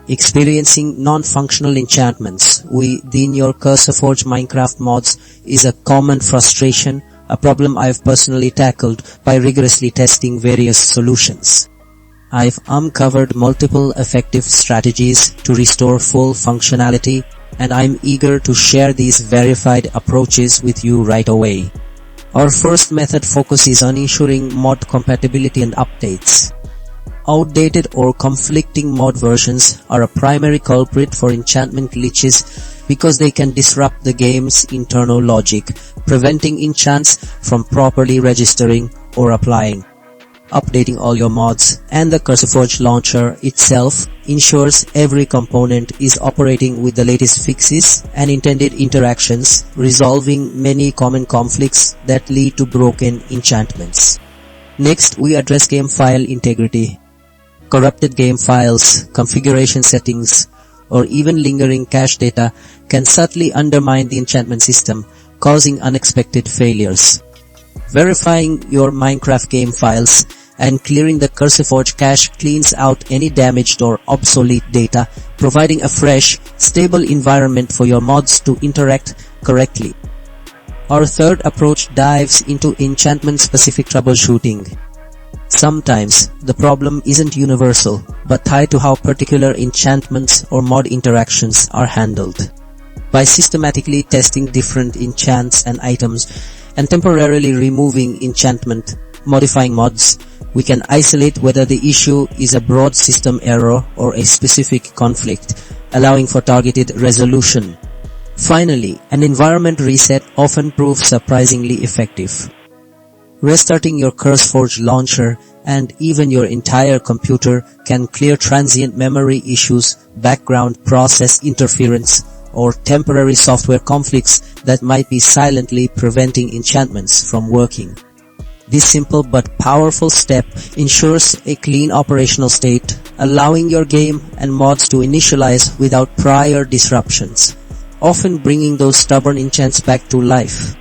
Experiencing non-functional enchantments within your CurseForge Minecraft mods is a common frustration, a problem I've personally tackled by rigorously testing various solutions. I've uncovered multiple effective strategies to restore full functionality, and I'm eager to share these verified approaches with you right away. Our first method focuses on ensuring mod compatibility and updates. Outdated or conflicting mod versions are a primary culprit for enchantment glitches because they can disrupt the game's internal logic, preventing enchants from properly registering or applying. Updating all your mods and the CurseForge launcher itself ensures every component is operating with the latest fixes and intended interactions, resolving many common conflicts that lead to broken enchantments. Next, we address game file integrity. Corrupted game files, configuration settings, or even lingering cache data can subtly undermine the enchantment system, causing unexpected failures. Verifying your Minecraft game files and clearing the CurseForge cache cleans out any damaged or obsolete data, providing a fresh, stable environment for your mods to interact correctly. Our third approach dives into enchantment-specific troubleshooting. Sometimes, the problem isn't universal, but tied to how particular enchantments or mod interactions are handled. By systematically testing different enchants and items, and temporarily removing enchantment, modifying mods, we can isolate whether the issue is a broad system error or a specific conflict, allowing for targeted resolution. Finally, an environment reset often proves surprisingly effective. Restarting your CurseForge launcher and even your entire computer can clear transient memory issues, background process interference, or temporary software conflicts that might be silently preventing enchantments from working. This simple but powerful step ensures a clean operational state, allowing your game and mods to initialize without prior disruptions, often bringing those stubborn enchants back to life.